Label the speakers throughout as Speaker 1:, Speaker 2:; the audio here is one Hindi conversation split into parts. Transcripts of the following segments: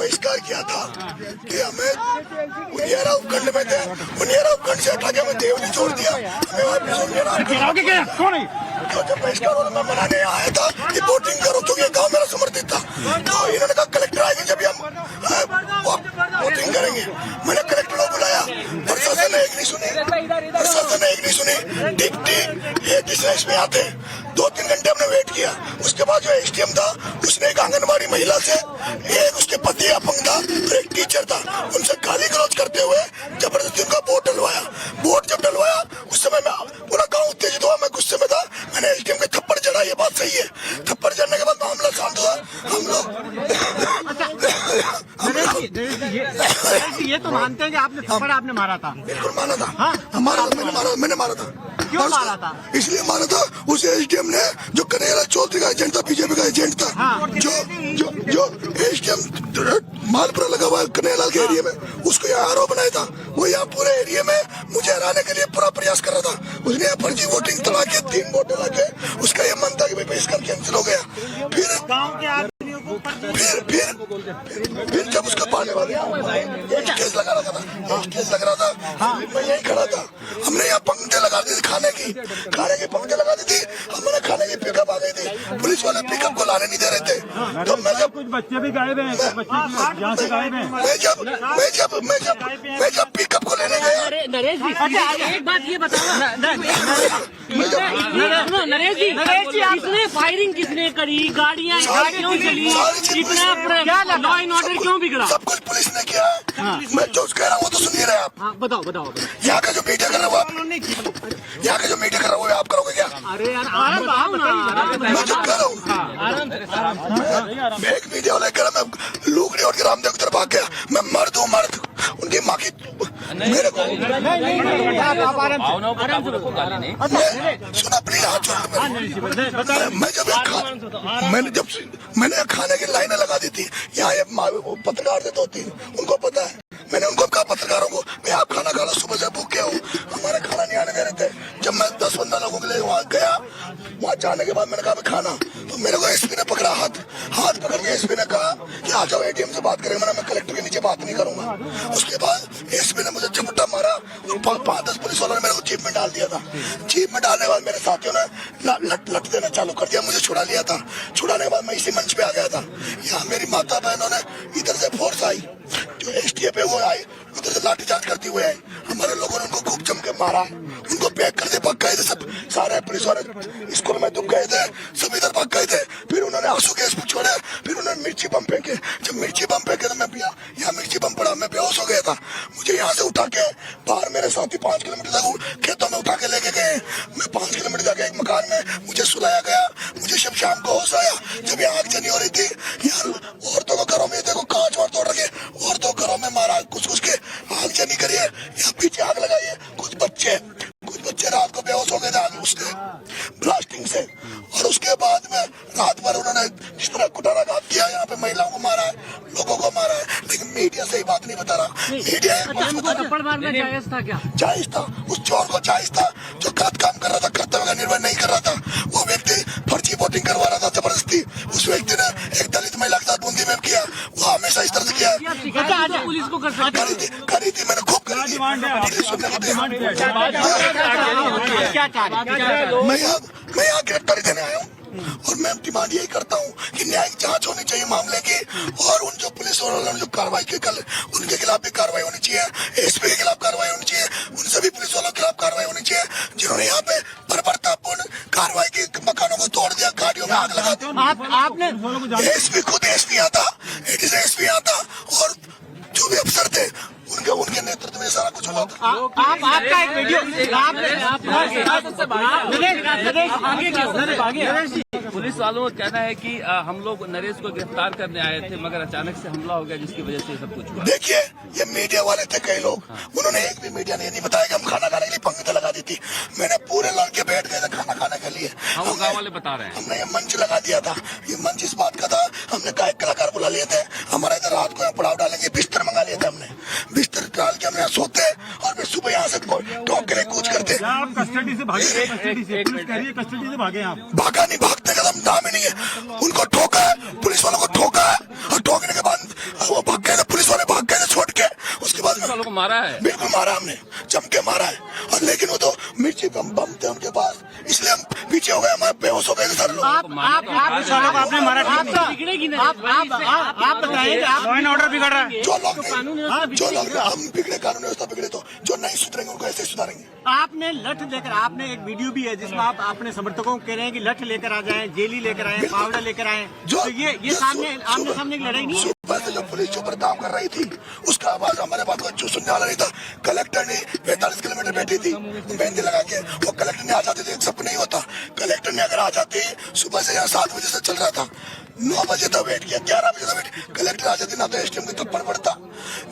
Speaker 1: बहिष्कार किया था कि हमें उनियारा उपखंड में थे, उनियारा उपखंड से हटा के हमें देवली छोड़ दिया, हमें वापस उनियारा। तो जब बहिष्कार वाला मैं मनाने आया था कि वोटिंग करो क्योंकि ये गाँव मेरा समर्थित था, तो इन्होंने कहा कलेक्टर आएंगे जब हम वोटिंग करेंगे। मैंने कलेक्टर को बुलाया, प्रशासन ने एक नहीं सुनी, प्रशासन ने एक नहीं सुनी। डिप्टी एडीएस में आते 2-3 घंटे हमने वेट किया। उसके बाद जो एसडीएम था उसने एक आंगनबाड़ी महिला से, एक उसके पति अपंग था और एक टीचर था, उनसे गाली गलौज करते हुए जबरदस्ती उनका वोट डलवाया। वोट जब डलवाया उस समय में पूरा गाँव उत्तेजित हुआ, मैं गुस्से में था, मैंने एसडीएम के थप्पड़ चढ़ा। ये बात सही है, थप्पड़ चढ़ने के बाद मामला शांत हुआ। हम लोग
Speaker 2: ये तो मानते हैं कि आपने थप्पड़ आपने मारा था।
Speaker 1: बिल्कुल माना था, मैंने मारा था।
Speaker 2: क्यों मारा था?
Speaker 1: इसलिए मारा था, उस एसडीएम ने जो कन्हैया चौधरी का एजेंट था, बीजेपी का एजेंट था, जो जो जो एसडीएम मालपुरा लगा हुआ है कन्हैयालाल के एरिया में, उसको यहाँ आरोप बनाया था। वो यहाँ पूरे एरिया में मुझे हराने के लिए पूरा प्रयास कर रहा था। उसने यहाँ फर्जी वोटिंग तड़ा के 3 वोट डला के उसका ये मन था कि भाई बहिष्कार कैंसिल हो गया। फिर जब उसका पाने वाले केस लगा रहा था, केस लग रहा था, मैं यही खड़ा था। हमने यहाँ पंक्ति लगा दी थी, खाने की पंक्ति लगा दी थी। हमने खाने की पिकअप आ गई थी, पुलिस वाले पिकअप को लाने नहीं दे रहे थे। तो मैं जब
Speaker 3: कुछ बच्चे भी गायब हैं, यहाँ से गायब हैं।
Speaker 1: मैं जब पिकअप को लेने गया,
Speaker 4: नरेश जी, एक बात ये बताओ नरेश जी, किसने फायरिंग किसने करी, गाड़ियाँ क्यों चली, इतना लॉ एंड ऑर्डर क्यों बिगड़ा?
Speaker 1: सब कुछ पुलिस ने किया है। मैं जो कह रहा हूँ वो तो सुनिए रहे आप।
Speaker 4: बताओ।
Speaker 1: यहाँ का जो मीडिया कर रहा हूँ यहाँ का जो मीडिया कर रहा हूँ आप करोगे क्या?
Speaker 4: अरे यार आराम आओ ना,
Speaker 1: मैं जो कह रहा हूँ, मैं एक मीडिया वाला कह रहा, मैं लूकड़ी और रामदेव की तरफ आ गया, मैं मर्द उनकी माँ की मेरे को सुना प्लीज हाथ छोड़। मैंने खाने की लाइनें लगा दी थी, यहाँ ये पत्रकार थे 2-3, उनको पता है। मैंने उनको कहा पत्रकारों को, मैं आप खाना खा लो, सुबह से भूखे हूँ, हमारे खाना नहीं आने दे रहे थे। जब मैं 10-15 लोगों के लिए वहाँ गया, वहाँ जाने के बाद मैंने कहा मैं खाना, तो मेरे को एसपी ने पकड़ा, हाथ पकड़ के एसपी ने कहा कि आ जाओ एटीएम से बात करेंगे। मैं कलेक्टर के नीचे बात नहीं करूंगा। उसके बाद एसपी ने मुझे झपट्टा मारा और 5-10 पुलिस वालों ने मेरे को जीप में डाल दिया था। जीप में डालने के बाद मेरे साथियों ने लट देना चालू कर दिया, मुझे छुड़ा लिया था। छुड़ाने के बाद मैं इसी मंच पे आ गया था। यहाँ मेरी माता बहनों ने इधर से फोर्स आई, जो एसटीएफ है वो आई, उधर से लाठीचार्ज करती हुए आई। हमारे लोगों ने उनको खूब जम के मारा, उनको पैक कर दे, भाग गए थे सब, सारे पुलिस वाले स्कूल में दुख गए थे, सब इधर भाग गए थे। फिर उन्होंने आंसू गैस छोड़े, फिर उन्होंने मिर्ची बम फेंके। जब मिर्ची बम फेंके तो मैं यहाँ मिर्ची बम पड़ा, मैं बेहोश हो गया था। मुझे यहाँ से उठा के बाहर मेरे साथी 5 किलोमीटर तक खेतों में उठा के लेके गए। मैं 5 किलोमीटर जाके एक मकान में मुझे सुलाया गया। मुझे जब शाम को होश आया, जब यहाँ आग जनी हो रही थी, यहाँ औरतों को घरों में देखो कांच वार तोड़ रखे, औरतों घरों में मारा, कुछ के आग जनी करिए, यहाँ पीछे आग लगाई है। कुछ बच्चे रात को बेहोश हो गए थे आग उससे, ब्लास्टिंग से। और उसके बाद में रात भर उन्होंने जिस तरह कुटाराघात किया, यहाँ पे महिलाओं को मारा है, लोगों को मारा है, लेकिन मीडिया सही बात नहीं बता रहा। मीडिया
Speaker 4: थप्पड़ मारना जायज था क्या?
Speaker 1: जायज था, उस चोर को जायज था जो गलत काम कर रहा था, कर्तव्य का निर्वहन नहीं कर रहा था। वो व्यक्ति फर्जी वोटिंग करवा रहा था जबरदस्ती। उस व्यक्ति ने एक दलित महिला के साथ बूंदी में किया, वो हमेशा इस तरह से किया।
Speaker 4: पुलिस को
Speaker 1: करी थी मैंने खूब करी थी। मैं यहाँ गिरफ्तारी देने आया हूँ और मैं डिमांड यही करता हूँ कि न्यायिक जांच होनी चाहिए मामले की, और उन जो पुलिस वालों ने जो कार्रवाई की कल, उनके खिलाफ भी कार्रवाई होनी चाहिए। एसपी के खिलाफ कार्रवाई होनी चाहिए, उन सभी पुलिस वालों के खिलाफ कार्रवाई होनी चाहिए जिन्होंने यहाँ पे बर्बरतापूर्ण कार्रवाई की, मकानों को तोड़ दिया, गाड़ियों में आग लगा दी।
Speaker 4: आपने
Speaker 1: एसपी खुद एसपी आता, एसपी आता, और जो भी अफसर थे उनके नेतृत्व में सारा कुछ हुआ था।
Speaker 2: आपका एक वीडियो
Speaker 5: पुलिस वालों का कहना है कि हम लोग नरेश को गिरफ्तार करने आए थे, मगर अचानक से हमला हो गया, जिसकी वजह से सब कुछ हुआ।
Speaker 1: देखिए, ये मीडिया वाले थे कई लोग, उन्होंने एक भी मीडिया ने नहीं बताया कि हम खाना खाने के लिए पंक्ति लगा दी थी। मैंने पूरे लड़के बैठ गए थे खाना खाने के लिए।
Speaker 5: हम गाँव वाले बता रहे हैं,
Speaker 1: हमने ये मंच लगा दिया था। ये मंच इस बात का था, हमने गायक कलाकार बुला लिए थे, हमारे इधर रात को यहाँ पड़ाव डालेंगे, बिस्तर मंगा लिए थे हमने, बिस्तर डाल के हमने यहाँ सोते और फिर सुबह यहाँ से टोक के कूच करते।
Speaker 3: आप कस्टडी से भागे, कस्टडी से भागे आप?
Speaker 1: भागा नहीं, भागने का नाम ही नहीं है। उनको ठोका है, पुलिस वालों को ठोका है, और ठोकने के बाद वो भाग
Speaker 5: मारा है?
Speaker 1: बिल्कुल मारा हमने, जम के मारा है। और लेकिन वो तो मिर्ची बम थे उनके पास, इसलिए हम पीछे हो गए, हमारे बेहोश हो गए सर लोग।
Speaker 2: आप आपने मारा
Speaker 4: बिगड़ेगी ना।
Speaker 2: आप बताइए आप लॉ एंड ऑर्डर बिगड़ रहा है।
Speaker 1: जो लोग हम बिगड़े, कानून व्यवस्था बिगड़े, तो जो नहीं सुधरेंगे उनको ऐसे सुधारेंगे।
Speaker 2: आपने लठ लेकर, आपने एक वीडियो भी है जिसमें आप अपने समर्थकों को कह रहे हैं कि लठ लेकर आ जाएं, जेली लेकर आए, पावडर लेकर आए, तो ये सामने आमने सामने की लड़ाई नहीं है।
Speaker 1: सुबह से जो पुलिस जो पर काम कर रही थी उसका आवाज हमारे बात को जो सुनने वाला नहीं था। कलेक्टर ने 45 किलोमीटर बैठी थी मेहंदी लगा के, वो कलेक्टर ने आ जाते थे, सब नहीं होता। कलेक्टर ने अगर आ जाती, सुबह से यहाँ 7 बजे से चल रहा था, 9 बजे तक वेट किया, 11 बजे तक वेट, कलेक्टर आ जाती ना तो एसटीएम के थप्पड़ पड़ता।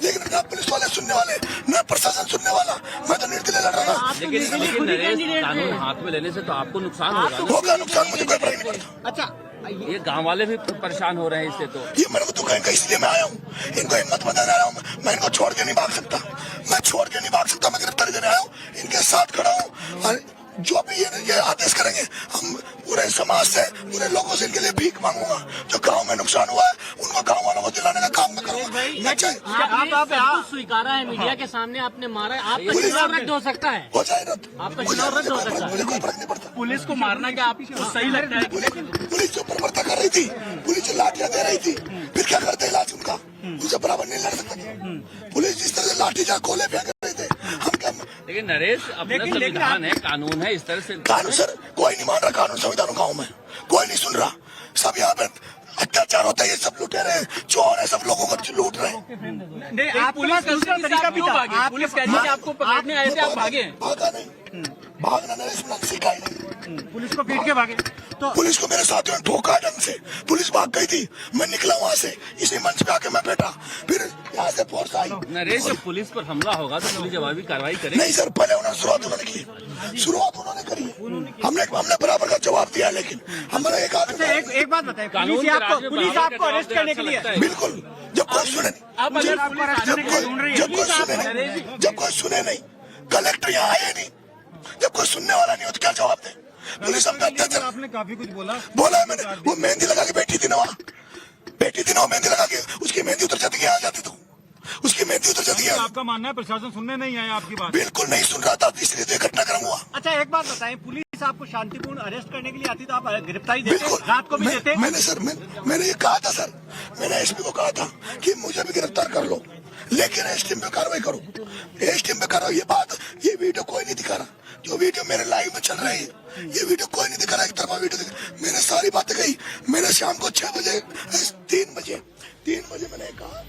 Speaker 1: लेकिन ना पुलिस वाले सुनने वाले, ना प्रशासन सुनने वाला, मैं तो निर्दलीय लड़ रहा था।
Speaker 5: लेकिन नरेश, कानून हाथ में लेने से तो आपको नुकसान होगा ना?
Speaker 1: होगा नुकसान, मुझे कोई फर्क नहीं पड़ता।
Speaker 2: अच्छा,
Speaker 5: ये गांव वाले भी परेशान हो रहे हैं इससे। तो
Speaker 1: ये मेरे को दुख है इनका, इसलिए मैं आया हूँ, इनको हिम्मत बताने आ रहा हूँ। मैं इनको छोड़ के नहीं भाग सकता, मैं छोड़ के नहीं भाग सकता, मैं गिरफ्तारी देने आया हूँ, इनके साथ खड़ा हूँ। और जो भी ये आदेश करेंगे, हम पूरे समाज से, पूरे लोगों से इनके लिए भीख मांगूंगा। जो गांव में नुकसान हुआ है उनको गांव वालों को दिलाने का काम मैं करूंगा।
Speaker 4: आप स्वीकारा है मीडिया के सामने, आपने मारा है, आपका चुनाव रद्द हो सकता है।
Speaker 1: हो जाए रद्द,
Speaker 4: आपका चुनाव रद्द हो सकता है।
Speaker 1: मुझे कोई फर्क नहीं पड़ता।
Speaker 3: पुलिस को मारना क्या आपको सही लगता है?
Speaker 1: पुलिस जो बर्बरता कर रही थी, पुलिस जो लाठियां दे रही थी, फिर क्या करते इलाज उनका, उनसे बराबर नहीं लड़ सकते। पुलिस जिस तरह से लाठी जा खोले फेंक रहे थे, हम क्या।
Speaker 5: लेकिन नरेश, अपना संविधान है, कानून है, इस तरह से
Speaker 1: कानून सर कोई नहीं मान रहा, कानून संविधान गाँव में कोई नहीं सुन रहा। सब यहाँ पे अत्याचार होता है, ये सब लुटेरे हैं, चोर है, सब लोगों को लूट रहे हैं।
Speaker 2: नहीं, आप पुलिस दूसरा तरीका भी था।
Speaker 3: पुलिस कहती है आपको पकड़ने आए थे, आप भागे।
Speaker 1: भागा नहीं, भागना नरेश मैंने सीखा ही नहीं।
Speaker 2: पुलिस को पीट के भागे तो
Speaker 1: पुलिस को मेरे साथियों ने ठोका ढंग से, पुलिस भाग गई थी, मैं निकला वहाँ से, इसी मंच पे आके मैं बैठा, फिर यहाँ से फोर्स आई।
Speaker 5: नरेश, जब पुलिस पर हमला होगा तो पुलिस जवाबी कार्रवाई करेगी?
Speaker 1: नहीं सर, पहले उन्होंने शुरुआत उन्होंने करी है, हमने बराबर का जवाब दिया, लेकिन हमारा एक आदमी।
Speaker 2: एक बात बताए,
Speaker 5: कानून के राज्य में
Speaker 2: पुलिस आपको अरेस्ट करने के लिए,
Speaker 1: बिल्कुल, जब कोई सुने नहीं, जब कोई सुने नहीं, कलेक्टर यहाँ आए नहीं, जब कोई सुनने वाला नहीं हो तो क्या जवाब दे? पुलिस हम अत्याचार,
Speaker 3: आपने काफी कुछ बोला
Speaker 1: बोला है मैंने। वो मेहंदी लगा के बैठी थी ना वहाँ, बैठी थी ना वो मेहंदी लगा के, उसकी मेहंदी उतर जाती है, आ जाती तो उसकी मेहंदी उतर जाती है।
Speaker 3: आपका मानना है प्रशासन सुनने नहीं आया आपकी बात?
Speaker 1: बिल्कुल नहीं सुन रहा था, इसलिए तो घटनाक्रम हुआ।
Speaker 2: अच्छा एक बात बताएं, पुलिस आपको शांतिपूर्ण अरेस्ट करने के लिए आती तो आप गिरफ्तारी देते,
Speaker 1: बिल्कुल,
Speaker 2: रात को भी देते?
Speaker 1: मैंने सर, मैंने ये कहा था सर, मैंने एसपी को कहा था कि मुझे भी गिरफ्तार कर लो, लेकिन एसटीएम पे कार्रवाई करो, एसटीएम पे करो। ये वीडियो कोई नहीं दिखा रहा, जो वीडियो मेरे लाइव में चल रही है, ये वीडियो कोई नहीं दिखा रहा, एक तरफा वीडियो दिखा। मैंने सारी बातें कही, मैंने शाम को 6 बजे 3 बजे मैंने कहा